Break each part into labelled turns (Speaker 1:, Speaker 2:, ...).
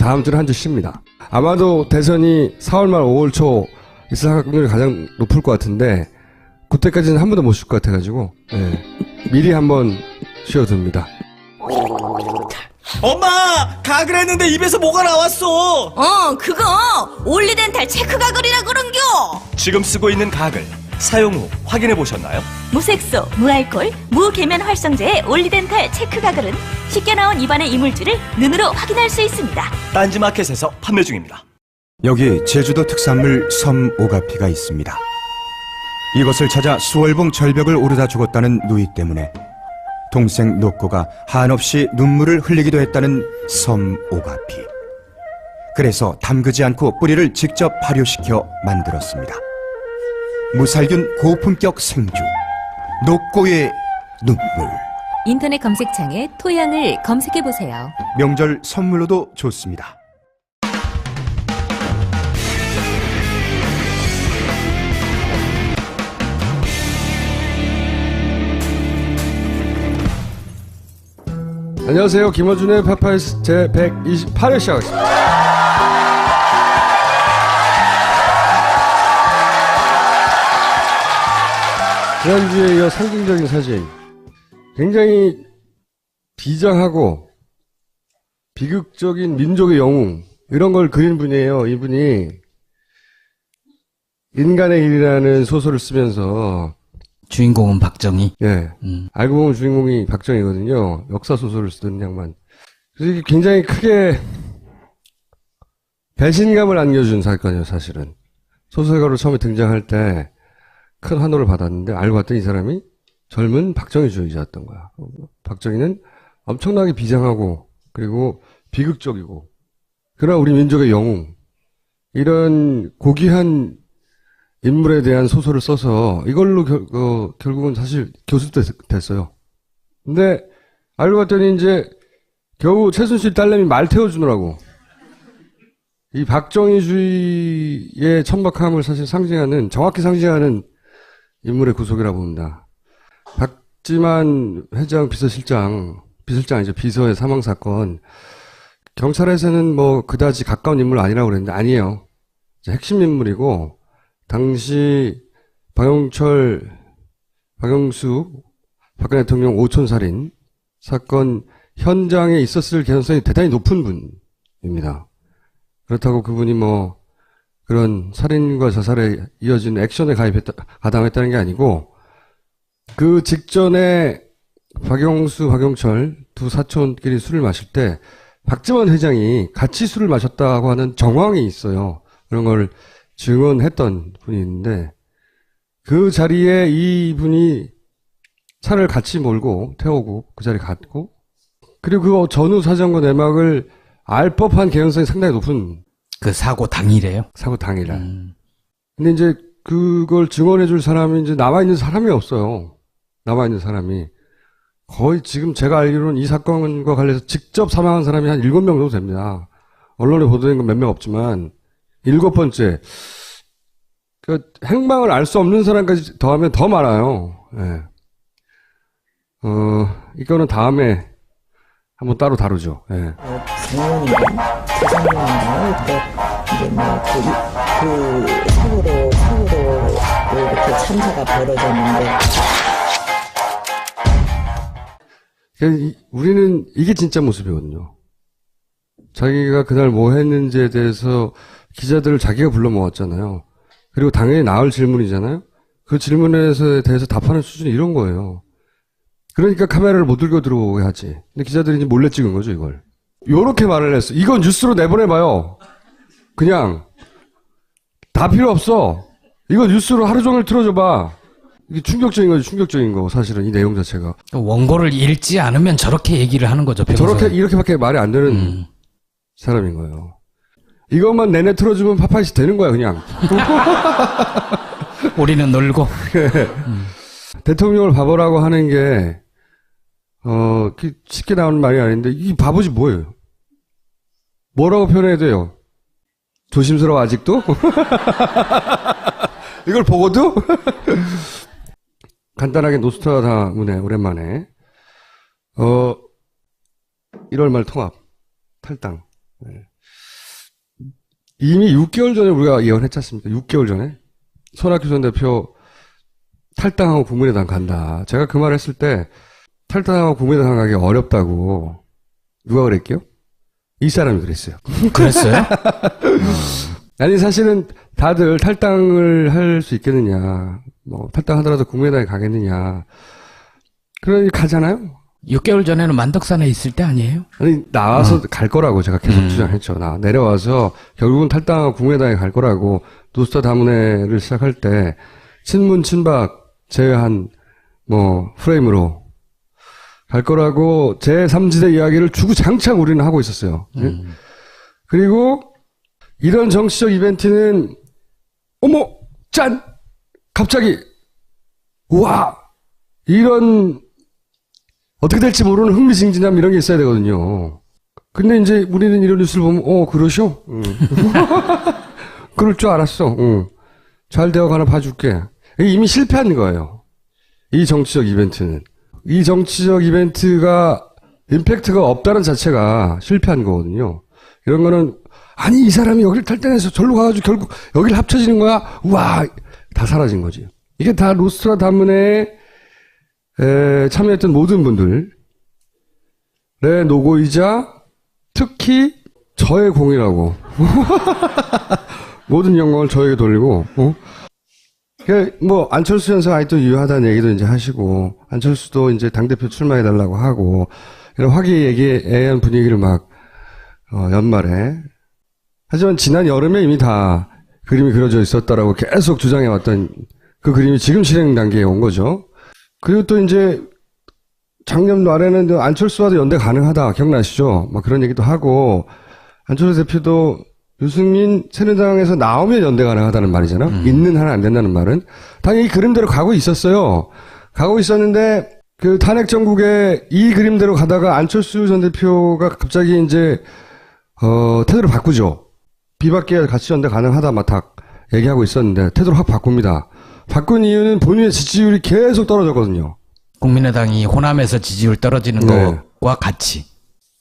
Speaker 1: 다음 주는 한 주 쉽니다. 아마도 대선이 4월 말 5월 초 있을 확률이 가장 높을 것 같은데 그때까지는 한 번도 못 쉴 것 같아가지고 미리 한번 쉬어둡니다.
Speaker 2: 엄마! 가글 했는데 입에서 뭐가 나왔어!
Speaker 3: 그거 올리덴탈 체크 가글이라 그런겨.
Speaker 2: 지금 쓰고 있는 가글 사용 후 확인해 보셨나요?
Speaker 3: 무색소, 무알콜, 무계면 활성제의 올리덴탈 체크 가글은 쉽게 나온 입안의 이물질을 눈으로 확인할 수 있습니다.
Speaker 2: 딴지마켓에서 판매 중입니다.
Speaker 4: 여기 제주도 특산물 섬오가피가 있습니다. 이것을 찾아 수월봉 절벽을 오르다 죽었다는 누이 때문에 동생 노꼬가 한없이 눈물을 흘리기도 했다는 섬오가피. 그래서 담그지 않고 뿌리를 직접 발효시켜 만들었습니다. 무살균 고품격 생주 노꼬의 눈물.
Speaker 5: 인터넷 검색창에 토양을 검색해보세요.
Speaker 4: 명절 선물로도 좋습니다.
Speaker 1: 안녕하세요. 김어준의 파파이스 제 128회 시작하겠습니다. 지난주에 이어 상징적인 사진. 굉장히 비장하고 비극적인 민족의 영웅 이런 걸 그린 분이에요. 이분이 인간의 일이라는 소설을 쓰면서
Speaker 6: 주인공은 박정희.
Speaker 1: 예. 알고 보면 주인공이 박정희거든요. 역사소설을 쓰던 양반. 그래서 이게 굉장히 크게 배신감을 안겨준 사건이에요, 사실은. 소설가로 처음에 등장할 때 큰 환호를 받았는데 알고 봤더니 이 사람이 젊은 박정희주의자였던 거야. 박정희는 엄청나게 비장하고 그리고 비극적이고 그러나 우리 민족의 영웅 이런 고귀한 인물에 대한 소설을 써서 이걸로 결국은 사실 교수도 됐어요. 근데 알고 봤더니 이제 겨우 최순실 딸내미 말 태워주느라고 이 박정희주의의 천박함을 사실 상징하는 정확히 상징하는 인물의 구속이라고 봅니다. 박지만 회장 비서실장 아니죠. 비서의 사망 사건 경찰에서는 뭐 그다지 가까운 인물 아니라고 그랬는데 아니에요. 핵심 인물이고 당시 박영수 박근혜 대통령 오촌살인 사건 현장에 있었을 개연성이 대단히 높은 분입니다. 그렇다고 그분이 뭐 그런 살인과 자살에 이어진 액션에 가담했다는 게 아니고 그 직전에 박영수, 박영철 두 사촌끼리 술을 마실 때 박지원 회장이 같이 술을 마셨다고 하는 정황이 있어요. 그런 걸 증언했던 분이 있는데 그 자리에 이분이 차를 같이 몰고 태우고 그 자리에 갔고 그리고 그 전후 사정과 내막을 알 법한 개연성이 상당히 높은
Speaker 6: 그 사고 당일에요?
Speaker 1: 사고 당일날. 근데 이제 그걸 증언해줄 사람이 이제 남아있는 사람이 없어요. 남아있는 사람이. 거의 지금 제가 알기로는 이 사건과 관련해서 직접 사망한 사람이 한 7명 정도 됩니다. 언론에 보도된 건 몇 명 없지만 7번째. 그 행방을 알 수 없는 사람까지 더하면 더 많아요. 예. 이거는 다음에 한번 따로 다루죠. 예.
Speaker 7: 작년인가 재작년인가 그때 이제 뭐 그 사고로 이렇게 참사가 벌어졌는데
Speaker 1: 그러니까 우리는 이게 진짜 모습이거든요. 자기가 그날 뭐 했는지에 대해서 기자들을 자기가 불러 모았잖아요. 그리고 당연히 나올 질문이잖아요. 그 질문에 대해서 답하는 수준이 이런 거예요. 그러니까 카메라를 못 들고 들어오게 하지. 근데 기자들이 이제 몰래 찍은 거죠, 이걸. 요렇게 말을 했어. 이건 뉴스로 내보내봐요. 그냥. 다 필요 없어. 이거 뉴스로 하루 종일 틀어줘봐. 이게 충격적인 거지, 충격적인 거. 사실은 이 내용 자체가.
Speaker 6: 원고를 읽지 않으면 저렇게 얘기를 하는 거죠.
Speaker 1: 저렇게, 이렇게밖에 말이 안 되는 사람인 거예요. 이것만 내내 틀어주면 파파이스 되는 거야, 그냥.
Speaker 6: 우리는 놀고.
Speaker 1: 대통령을 바보라고 하는 게, 쉽게 나오는 말이 아닌데, 이 바보지 뭐예요? 뭐라고 표현해야 돼요? 조심스러워, 아직도? 이걸 보고도? 간단하게 노스트라다문에 오랜만에, 1월 말 통합, 탈당. 네. 이미 6개월 전에 우리가 예언했지 않습니까? 6개월 전에. 손학규 전 대표 탈당하고 국민의당 간다. 제가 그 말 했을 때 탈당하고 국민의당 가기 어렵다고 누가 그랬게요? 이 사람이 그랬어요.
Speaker 6: 그랬어요?
Speaker 1: 아니 사실은 다들 탈당을 할 수 있겠느냐. 뭐 탈당하더라도 국민의당에 가겠느냐. 그러니 가잖아요.
Speaker 6: 6개월 전에는 만덕산에 있을 때 아니에요?
Speaker 1: 아니 나와서 갈 거라고 제가 계속 주장했죠. 나 내려와서 결국은 탈당하고 국민의당에 갈 거라고 노스타 다문회를 시작할 때 친문 친박 제외한 뭐 프레임으로 갈 거라고 제3지대 이야기를 주구장창 우리는 하고 있었어요. 그리고 이런 정치적 이벤트는 어머 짠 갑자기 와 이런 어떻게 될지 모르는 흥미진진함 이런 게 있어야 되거든요. 근데 이제 우리는 이런 뉴스를 보면 그러셔? 그럴 줄 알았어. 잘 되어가나 봐줄게. 이미 실패한 거예요. 이 정치적 이벤트는. 이 정치적 이벤트가 임팩트가 없다는 자체가 실패한 거거든요. 이런 거는 아니 이 사람이 여기를 탈당해서 절로 가가지고 결국 여기를 합쳐지는 거야. 우와 다 사라진 거지. 이게 다 노스트라다문에 참여했던 모든 분들의 노고이자 특히 저의 공이라고 모든 영광을 저에게 돌리고 뭐 안철수 현상 아직도 유효하다는 얘기도 이제 하시고 안철수도 이제 당대표 출마해달라고 하고 이런 화기애애한 분위기를 막 연말에 하지만 지난 여름에 이미 다 그림이 그려져 있었다라고 계속 주장해왔던 그 그림이 지금 실행 단계에 온 거죠. 그리고 또 이제 작년 말에는 안철수와도 연대 가능하다 기억나시죠? 막 그런 얘기도 하고 안철수 대표도 유승민 새누리당에서 나오면 연대 가능하다는 말이잖아. 있는 한은 안 된다는 말은 당연히 이 그림대로 가고 있었어요. 가고 있었는데 그 탄핵 정국에 이 그림대로 가다가 안철수 전 대표가 갑자기 이제 태도를 바꾸죠. 비박계 같이 연대 가능하다 막 다 얘기하고 있었는데 태도를 확 바꿉니다. 바꾼 이유는 본인의 지지율이 계속 떨어졌거든요.
Speaker 6: 국민의당이 호남에서 지지율 떨어지는
Speaker 1: 네.
Speaker 6: 것과 같이.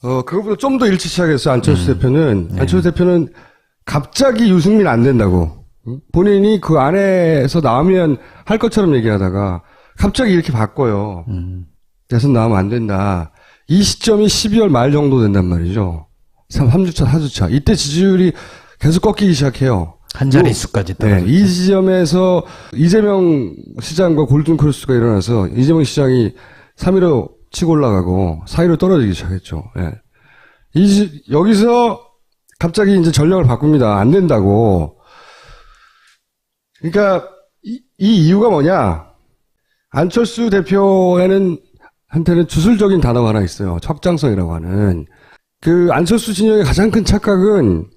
Speaker 1: 그것보다 좀 더 일찍 시작했어요. 안철수 대표는. 네. 안철수 대표는 갑자기 유승민 안 된다고. 본인이 그 안에서 나오면 할 것처럼 얘기하다가 갑자기 이렇게 바꿔요. 대선 나오면 안 된다. 이 시점이 12월 말 정도 된단 말이죠. 3주차, 4주차. 이때 지지율이 계속 꺾이기 시작해요.
Speaker 6: 한 자릿수까지 떨어졌죠.
Speaker 1: 네, 이 지점에서 이재명 시장과 골든크로스가 일어나서 이재명 시장이 3위로 치고 올라가고 4위로 떨어지기 시작했죠. 네. 여기서 갑자기 이제 전략을 바꿉니다. 안 된다고. 그러니까 이 이유가 뭐냐? 안철수 대표한테는 주술적인 단어가 하나 있어요. 확장성이라고 하는. 그 안철수 진영의 가장 큰 착각은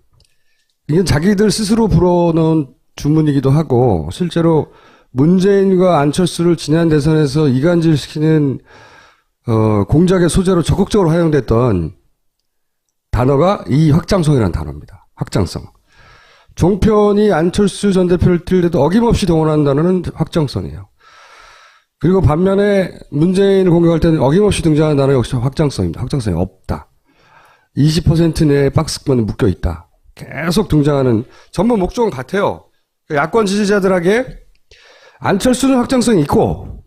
Speaker 1: 이게 자기들 스스로 불어넣은 주문이기도 하고 실제로 문재인과 안철수를 지난 대선에서 이간질시키는 공작의 소재로 적극적으로 활용됐던 단어가 이 확장성이라는 단어입니다. 확장성. 종편이 안철수 전 대표를 뛸 때도 어김없이 동원하는 단어는 확장성이에요. 그리고 반면에 문재인을 공격할 때는 어김없이 등장하는 단어 역시 확장성입니다. 확장성이 없다. 20% 내에 박스권에 묶여 있다. 계속 등장하는 전부 목적은 같아요. 야권 지지자들에게 안철수는 확장성이 있고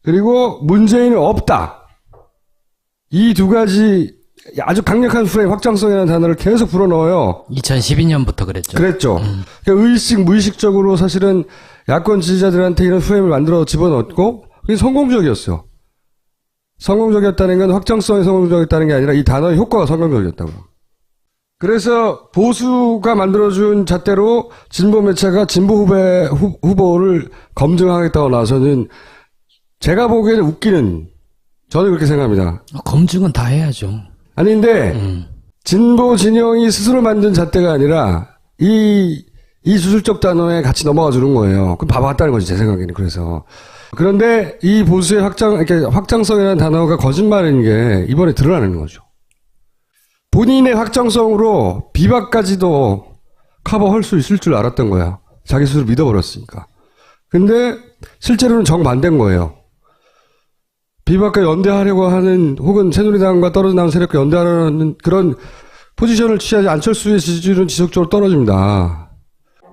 Speaker 1: 그리고 문재인은 없다. 이 두 가지 아주 강력한 프레임 확장성이라는 단어를 계속 불어넣어요.
Speaker 6: 2012년부터 그랬죠.
Speaker 1: 그랬죠. 그러니까 의식 무의식적으로 사실은 야권 지지자들한테 이런 프레임을 만들어 집어넣고 그게 성공적이었어요. 성공적이었다는 건 확장성이 성공적이었다는 게 아니라 이 단어의 효과가 성공적이었다고. 그래서 보수가 만들어준 잣대로 진보 매체가 진보 후보를 검증하겠다고 나서는 제가 보기에는 웃기는, 저는 그렇게 생각합니다.
Speaker 6: 검증은 다 해야죠.
Speaker 1: 아닌데 진보 진영이 스스로 만든 잣대가 아니라 이 주술적 단어에 같이 넘어가 주는 거예요. 그럼 바보 같다는 거지, 제 생각에는. 그래서 그런데 이 보수의 확장성이라는 단어가 거짓말인 게 이번에 드러나는 거죠. 본인의 확장성으로 비박까지도 커버할 수 있을 줄 알았던 거야. 자기 스스로 믿어버렸으니까. 근데 실제로는 정반대인 거예요. 비박과 연대하려고 하는, 혹은 새누리당과 떨어져 나온 세력과 연대하려는 그런 포지션을 취하지 안철수의 지지율은 지속적으로 떨어집니다.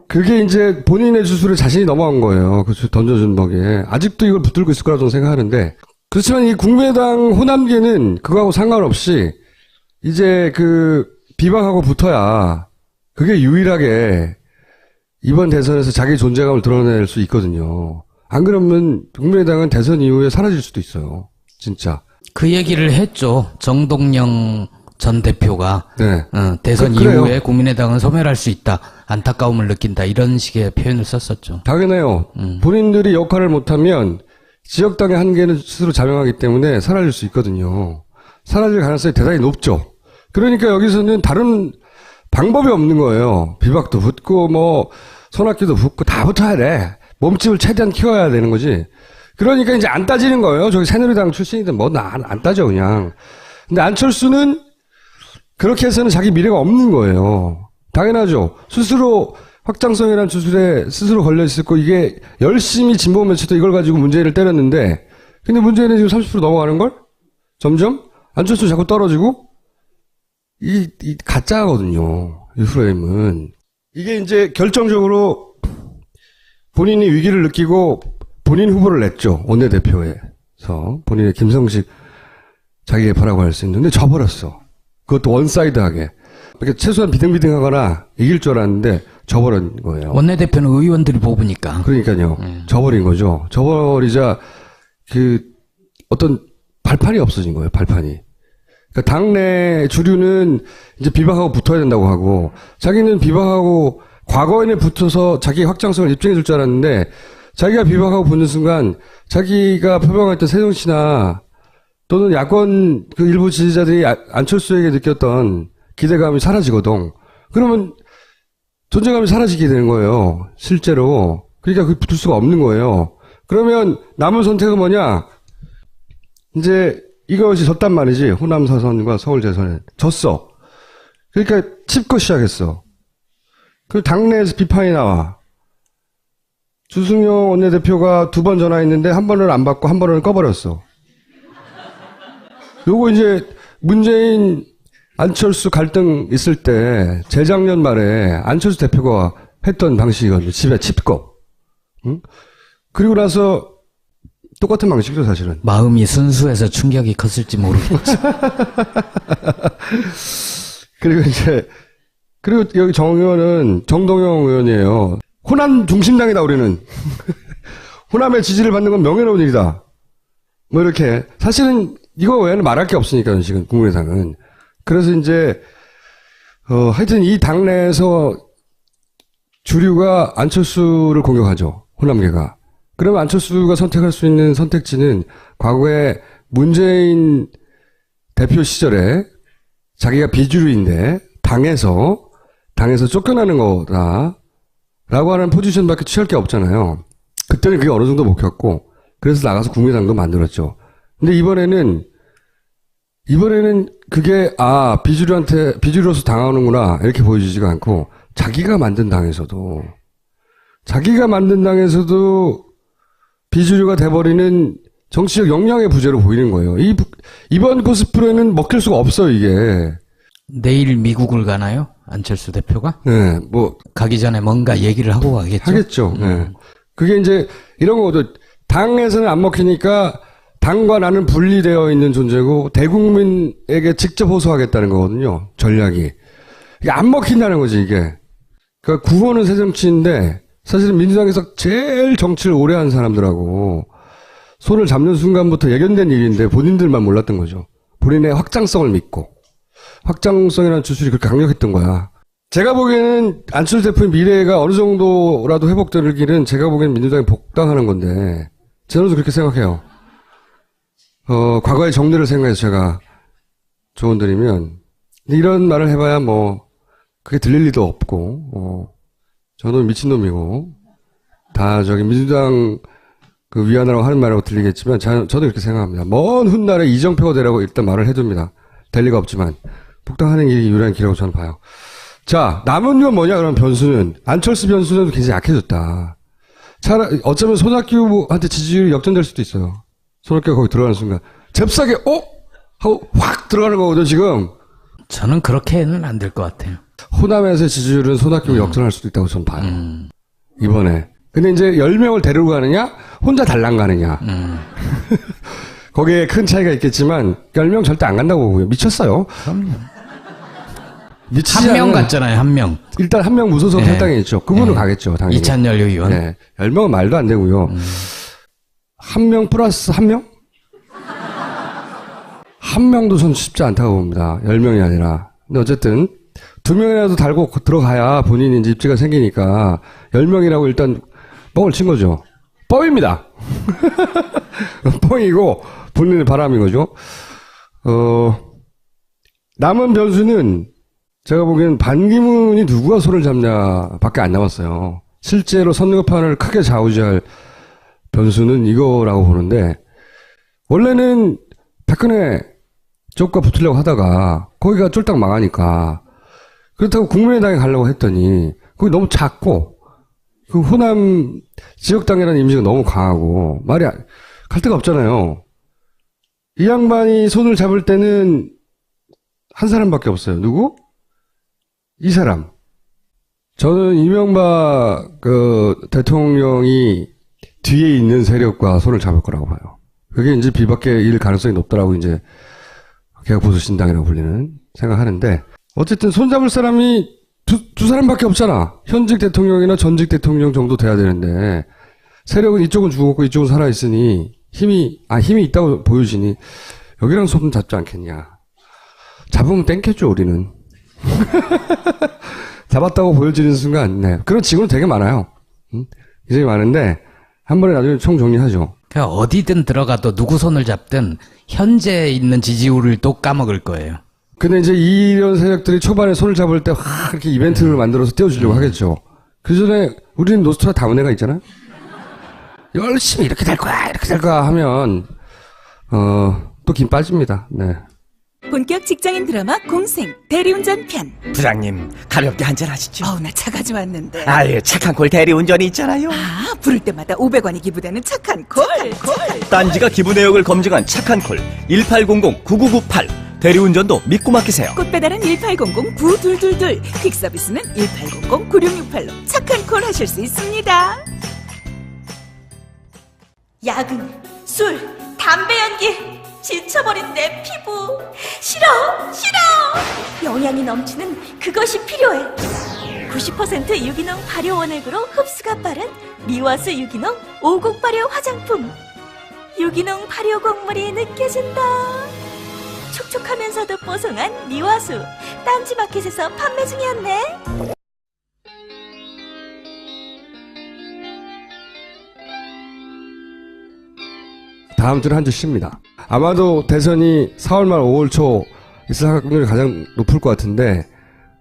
Speaker 1: 그게 이제 본인의 주술에 자신이 넘어간 거예요. 그 던져준 덕에. 아직도 이걸 붙들고 있을 거라고 저는 생각하는데, 그렇지만 이 국민의당 호남계는 그거하고 상관없이 이제 그 비방하고 붙어야 그게 유일하게 이번 대선에서 자기 존재감을 드러낼 수 있거든요. 안 그러면 국민의당은 대선 이후에 사라질 수도 있어요. 진짜.
Speaker 6: 그 얘기를 했죠. 정동영 전 대표가
Speaker 1: 네.
Speaker 6: 대선
Speaker 1: 그래요.
Speaker 6: 이후에 국민의당은 소멸할 수 있다. 안타까움을 느낀다. 이런 식의 표현을 썼었죠.
Speaker 1: 당연해요. 본인들이 역할을 못하면 지역당의 한계는 스스로 자명하기 때문에 사라질 수 있거든요. 사라질 가능성이 대단히 높죠. 그러니까 여기서는 다른 방법이 없는 거예요. 비박도 붙고 뭐 손학규도 붙고 다 붙어야 돼. 몸집을 최대한 키워야 되는 거지. 그러니까 이제 안 따지는 거예요. 저기 새누리당 출신이든 뭐 안 따져 그냥. 근데 안철수는 그렇게 해서는 자기 미래가 없는 거예요. 당연하죠. 스스로 확장성이라는 주술에 스스로 걸려 있었고 이게 열심히 진보 매체도 이걸 가지고 문재인을 때렸는데 근데 문재인은 지금 30% 넘어가는 걸? 점점? 안철수 자꾸 떨어지고 이 가짜거든요. 이 프레임은. 이게 이제 결정적으로 본인이 위기를 느끼고 본인 후보를 냈죠. 원내대표에서. 본인의 김성식 자기 개파라고 할 수 있는데 져버렸어. 그것도 원사이드하게. 그러니까 최소한 비등비등하거나 이길 줄 알았는데 져버린 거예요.
Speaker 6: 원내대표는 의원들이 뽑으니까.
Speaker 1: 그러니까요. 져버린 거죠. 져버리자 그 어떤 발판이 없어진 거예요. 발판이. 그러니까 당내 주류는 이제 비박하고 붙어야 된다고 하고 자기는 비박하고 과거에는 붙어서 자기 확장성을 입증해 줄 줄 알았는데 자기가 비박하고 붙는 순간 자기가 표방했던 새정치나 또는 야권 그 일부 지지자들이 안철수에게 느꼈던 기대감이 사라지거든. 그러면 존재감이 사라지게 되는 거예요. 실제로. 그러니까 그 붙을 수가 없는 거예요. 그러면 남은 선택은 뭐냐? 이제 이것이 졌단 말이지. 호남 사선과 서울 재선에. 졌어. 그러니까 칩고 시작했어. 그 당내에서 비판이 나와. 주승용 원내대표가 2번 전화했는데 한 번은 안 받고 한 번은 꺼버렸어. 요거 이제 문재인 안철수 갈등 있을 때 재작년 말에 안철수 대표가 했던 방식이거든요. 집에 칩고. 응? 그리고 나서 똑같은 방식이죠, 사실은.
Speaker 6: 마음이 순수해서 충격이 컸을지 모르겠죠.
Speaker 1: 그리고 이제, 그리고 여기 정 의원은 정동영 의원이에요. 호남 중심당이다, 우리는. 호남의 지지를 받는 건 명예로운 일이다. 뭐 이렇게. 사실은 이거 외에는 말할 게 없으니까요, 지금 국민의당은. 그래서 이제, 하여튼 이 당내에서 주류가 안철수를 공격하죠. 호남계가. 그러면 안철수가 선택할 수 있는 선택지는 과거에 문재인 대표 시절에 자기가 비주류인데 당에서 쫓겨나는 거다. 라고 하는 포지션밖에 취할 게 없잖아요. 그때는 그게 어느 정도 먹혔고, 그래서 나가서 국민의당도 만들었죠. 근데 이번에는 그게, 비주류로서 당하는구나, 이렇게 보여지지가 않고, 자기가 만든 당에서도 비주류가 돼버리는 정치적 역량의 부재로 보이는 거예요. 이번 코스프레는 먹힐 수가 없어요, 이게.
Speaker 6: 내일 미국을 가나요? 안철수 대표가?
Speaker 1: 네, 뭐.
Speaker 6: 가기 전에 뭔가 얘기를 하고 가겠죠?
Speaker 1: 하겠죠. 네. 그게 이제 이런 거거든. 당에서는 안 먹히니까 당과 나는 분리되어 있는 존재고 대국민에게 직접 호소하겠다는 거거든요. 전략이. 이게 안 먹힌다는 거지, 이게. 그러니까 구호는 새정치인데 사실은 민주당에서 제일 정치를 오래 한 사람들하고 손을 잡는 순간부터 예견된 일인데 본인들만 몰랐던 거죠. 본인의 확장성을 믿고. 확장성이라는 주술이 그렇게 강력했던 거야. 제가 보기에는 안철수 대표의 미래가 어느 정도라도 회복되기는 제가 보기에는 민주당이 복당하는 건데 저는 그렇게 생각해요. 과거의 정리를 생각해서 제가 조언 드리면 이런 말을 해봐야 뭐 그게 들릴 리도 없고 저는 미친놈이고 다 저기 민주당 그 위안이라고 하는 말이라고 들리겠지만 저도 그렇게 생각합니다. 먼 훗날에 이정표가 되라고 일단 말을 해둡니다. 될 리가 없지만 복당하는 일이 유일한 길이라고 저는 봐요. 자, 남은 건 뭐냐 그러면 변수는 안철수 변수는 굉장히 약해졌다. 어쩌면 손학규한테 지지율이 역전될 수도 있어요. 손학규가 거기 들어가는 순간 잽싸게 하고 확 들어가는 거거든 지금.
Speaker 6: 저는 그렇게는 안 될 것 같아요.
Speaker 1: 호남에서의 지지율은 손학규가 역전할 수도 있다고 저는 봐요. 이번에. 근데 이제 10명을 데리고 가느냐, 혼자 달랑 가느냐. 거기에 큰 차이가 있겠지만, 10명 절대 안 간다고 보고요. 미쳤어요.
Speaker 6: 그럼요.
Speaker 1: 미치지
Speaker 6: 한 명
Speaker 1: 않은-
Speaker 6: 갔잖아요, 한 명.
Speaker 1: 일단 한 명 무소속
Speaker 6: 네.
Speaker 1: 탈당에 있죠. 그분은
Speaker 6: 네.
Speaker 1: 가겠죠, 당연히.
Speaker 6: 이찬열 의원.
Speaker 1: 네. 10명은 말도 안 되고요. 한 명 플러스 한 명? 한 명도 전 쉽지 않다고 봅니다. 10명이 아니라. 근데 어쨌든, 2명이라도 달고 들어가야 본인이 이제 입지가 생기니까, 10명이라고 일단 뻥을 친 거죠. 뻥입니다. 뻥이고, 본인의 바람인 거죠. 남은 변수는, 제가 보기엔 반기문이 누구가 손을 잡냐 밖에 안 남았어요. 실제로 선거판을 크게 좌우지할 변수는 이거라고 보는데, 원래는 박근혜 쪽과 붙으려고 하다가 거기가 쫄딱 망하니까, 그렇다고 국민의당에 가려고 했더니 거기 너무 작고 그 호남 지역당이라는 이미지가 너무 강하고 말이 갈 데가 없잖아요. 이 양반이 손을 잡을 때는 한 사람밖에 없어요. 누구? 이 사람. 저는 이명박 대통령이 뒤에 있는 세력과 손을 잡을 거라고 봐요. 그게 이제 비박계 일 가능성이 높다라고 이제 개혁보수신당이라고 불리는 생각하는데, 어쨌든 손잡을 사람이 두 사람밖에 없잖아. 현직 대통령이나 전직 대통령 정도 돼야 되는데, 세력은 이쪽은 죽었고 이쪽은 살아있으니 힘이 있다고 보여지니 여기랑 손 잡지 않겠냐. 잡으면 땡겼죠, 우리는. 잡았다고 보여지는 순간, 네. 그런 직원은 되게 많아요. 굉장히 많은데, 한 번에 나중에 총 정리하죠.
Speaker 6: 그냥 어디든 들어가도 누구 손을 잡든 현재 있는 지지율을 또 까먹을 거예요.
Speaker 1: 근데 이제 이런 세력들이 초반에 손을 잡을 때 이렇게 이벤트를 만들어서 띄워주려고 하겠죠. 그 전에 우리는 노스트라 다운해가 있잖아요. 열심히 이렇게 될 거야 하면 또 김 빠집니다. 네.
Speaker 8: 본격 직장인 드라마 공생 대리운전 편.
Speaker 2: 부장님, 가볍게 한잔 하시죠.
Speaker 8: 나 차 가져왔는데.
Speaker 2: 아유, 착한 콜 대리운전이 있잖아요.
Speaker 8: 부를 때마다 500원이 기부되는 착한 콜.
Speaker 2: 딴지가 기부 내역을 검증한 착한 콜 1800-9998. 대리운전도 믿고 맡기세요.
Speaker 8: 꽃배달은 1800-9222. 퀵서비스는 1800-9668로 착한 콜 하실 수 있습니다.
Speaker 3: 야근, 술, 담배 연기, 지쳐버린 내 피부. 싫어. 영양이 넘치는 그것이 필요해. 90% 유기농 발효 원액으로 흡수가 빠른 미와수 유기농 오곡 발효 화장품. 유기농 발효 곡물이 느껴진다. 촉촉하면서도 뽀송한 미와수. 딴지마켓에서 판매 중이었네.
Speaker 1: 다음 주는 한 주 쉽니다. 아마도 대선이 4월 말 5월 초 있을 확률이 가장 높을 것 같은데,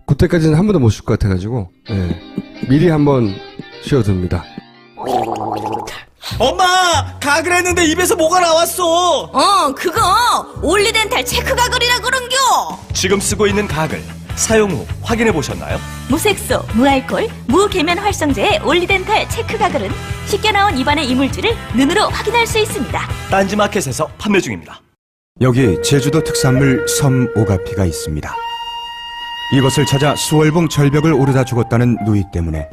Speaker 1: 그때까지는 한 번도 못 쉴 것 같아가지고, 네. 미리 한번 쉬어둡니다.
Speaker 2: 엄마! 가글 했는데 입에서 뭐가 나왔어!
Speaker 3: 그거 올리덴탈 체크 가글이라 그런겨.
Speaker 2: 지금 쓰고 있는 가글, 사용 후 확인해 보셨나요?
Speaker 3: 무색소, 무알콜, 무계면 활성제의 올리덴탈 체크 가글은 쉽게 나온 입안의 이물질을 눈으로 확인할 수 있습니다.
Speaker 2: 딴지마켓에서 판매 중입니다.
Speaker 4: 여기 제주도 특산물 섬 오가피가 있습니다. 이것을 찾아 수월봉 절벽을 오르다 죽었다는 누이 때문에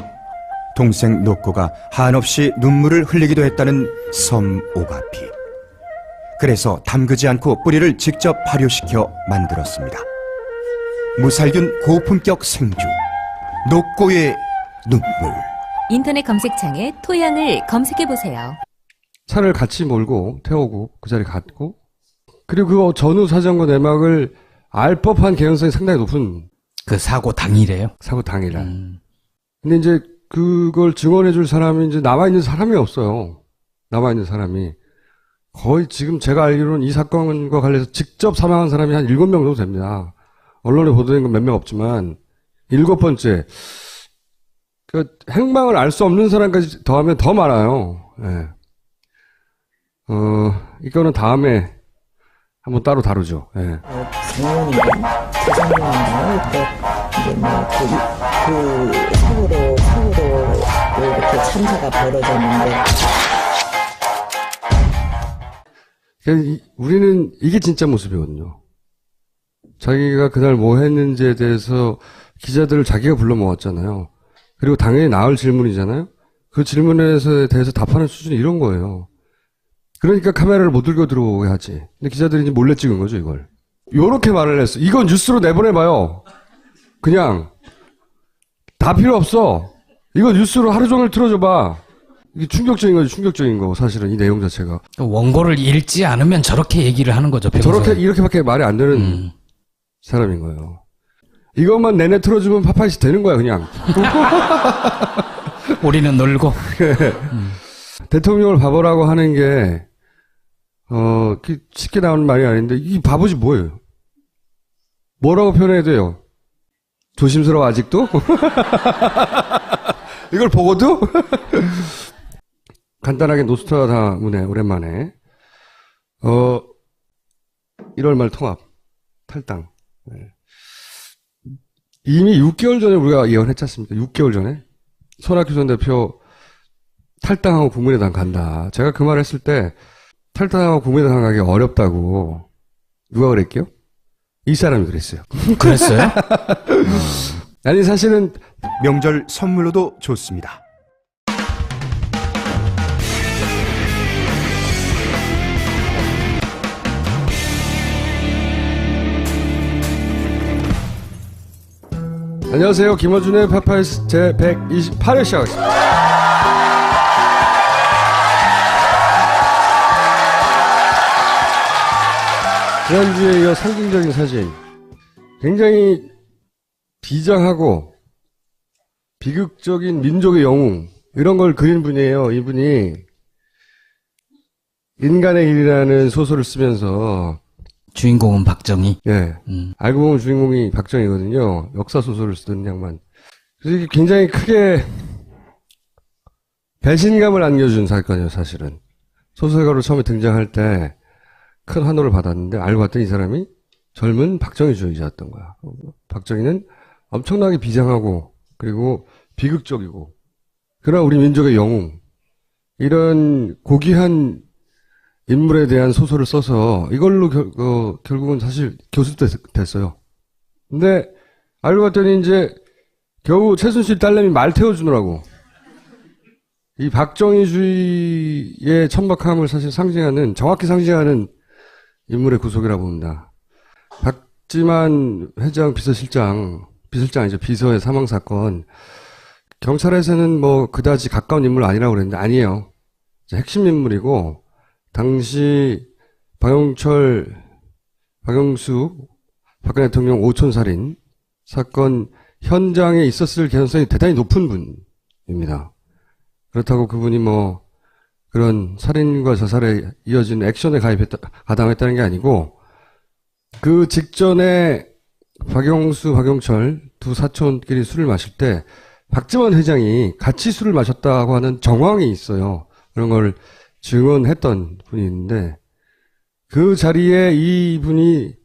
Speaker 4: 동생 노꼬가 한없이 눈물을 흘리기도 했다는 섬 오가피. 그래서 담그지 않고 뿌리를 직접 발효시켜 만들었습니다. 무살균 고품격 생주, 노꼬의 눈물.
Speaker 5: 인터넷 검색창에 토양을 검색해보세요.
Speaker 1: 차를 같이 몰고 태우고 그 자리에 갔고, 그리고 그 전후 사정과 내막을 알 법한 개연성이 상당히 높은
Speaker 6: 그 사고 당일에요?
Speaker 1: 사고 당일날. 근데 이제 그걸 증언해줄 사람이 이제 남아있는 사람이 없어요. 남아있는 사람이. 거의 지금 제가 알기로는 이 사건과 관련해서 직접 사망한 사람이 한 7명 정도 됩니다. 언론에 보도된 건 몇 명 없지만, 7번째. 그 행방을 알 수 없는 사람까지 더하면 더 많아요. 예. 이거는 다음에 한번 따로 다루죠. 예.
Speaker 7: 작년인가 재작년인가 그때 이제 그 사고로 이렇게 참사가 벌어졌는데.
Speaker 1: 그러니까 우리는 이게 진짜 모습이거든요. 자기가 그날 뭐 했는지에 대해서 기자들을 자기가 불러 모았잖아요. 그리고 당연히 나올 질문이잖아요. 그 질문에 대해서 답하는 수준이 이런 거예요. 그러니까 카메라를 못 들고 들어오게 하지. 근데 기자들이 이제 몰래 찍은 거죠, 이걸. 요렇게 말을 했어. 이건 뉴스로 내보내봐요. 그냥. 다 필요 없어. 이거 뉴스로 하루 종일 틀어줘봐. 이게 충격적인 거지, 충격적인 거. 사실은 이 내용 자체가.
Speaker 6: 원고를 읽지 않으면 저렇게 얘기를 하는 거죠. 평소에.
Speaker 1: 저렇게, 이렇게밖에 말이 안 되는 사람인 거예요. 이것만 내내 틀어주면 파파이스 되는 거야, 그냥.
Speaker 6: 우리는 놀고.
Speaker 1: 대통령을 바보라고 하는 게, 쉽게 나오는 말이 아닌데, 이 바보지 뭐예요? 뭐라고 표현해야 돼요? 조심스러워, 아직도? 이걸 보고도? 간단하게 노스트라다문에 오랜만에, 1월 말 통합, 탈당. 네. 이미 6개월 전에 우리가 예언했지 않습니까? 6개월 전에? 손학규 전 대표 탈당하고 국민의당 간다. 제가 그 말 했을 때 탈당하고 국민의당 가기 어렵다고 누가 그랬게요? 이 사람이 그랬어요.
Speaker 6: 그랬어요?
Speaker 1: 아니 사실은
Speaker 4: 명절 선물로도 좋습니다.
Speaker 1: 안녕하세요. 김어준의 파파이스 제 128회 시작하겠습니다. 지난주에 이어 상징적인 사진. 굉장히 비장하고 비극적인 민족의 영웅. 이런 걸 그린 분이에요. 이분이 인간의 일이라는 소설을 쓰면서
Speaker 6: 주인공은 박정희.
Speaker 1: 예. 알고 보면 주인공이 박정희거든요. 역사소설을 쓰던 양반. 그래서 이게 굉장히 크게 배신감을 안겨준 사건이에요, 사실은. 소설가로 처음에 등장할 때 큰 환호를 받았는데 알고 봤더니 이 사람이 젊은 박정희주의자였던 거야. 박정희는 엄청나게 비장하고 그리고 비극적이고 그러나 우리 민족의 영웅. 이런 고귀한 인물에 대한 소설을 써서 이걸로 결국은 사실 교수됐어요. 근데 알고 봤더니 이제 겨우 최순실 딸내미 말 태워주느라고 이 박정희주의의 천박함을 사실 상징하는 정확히 상징하는 인물의 구속이라고 봅니다. 박지만 회장 비서실장이죠. 비서의 사망 사건. 경찰에서는 뭐 그다지 가까운 인물 아니라고 그랬는데 아니에요. 핵심 인물이고 당시 박영수 박근혜 대통령 오촌살인 사건 현장에 있었을 개연성이 대단히 높은 분입니다. 그렇다고 그분이 뭐 그런 살인과 자살에 이어진 액션에 가담했다는 게 아니고 그 직전에 박영철 두 사촌끼리 술을 마실 때 박지원 회장이 같이 술을 마셨다고 하는 정황이 있어요. 그런 걸 증언했던 분이 있는데 그 자리에 이분이